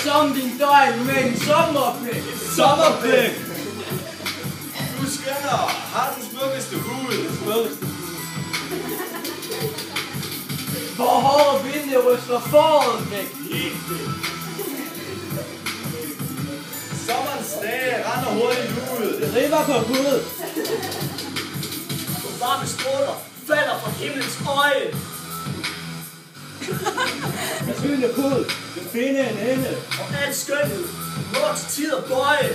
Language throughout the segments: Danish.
som din døgn med en sommerpæk. Sommerpæk! Du skinner, har den smukkeste hud. Hvor hårde vinde ryster foråret væk. Helt væk. Sommerens dage render hurtigt ud. Det river på hud. Varme stråler falder fra himlens øje. Med skyldende hud vil finde en ende. Og al skønhed når til tid at bøje.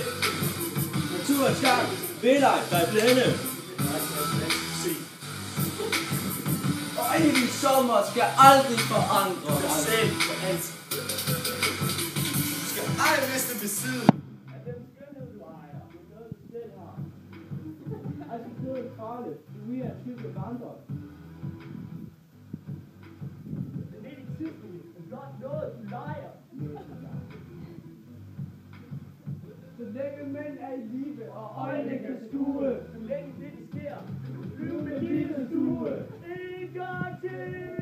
Naturens gang vil dig blænde. Og evig sommer skal aldrig forandre Dig selv for altid. Du skal ej miste besidde. Af den skønhed du ejer, det er noget du selv har. Altså noget farligt, du er en skyldig vandrer. Men midt i tiden er blot noget du leger. Så længe mænd er i live, og øjnene kan stue. Så længe det sker, Flyv med livets due. en gang til.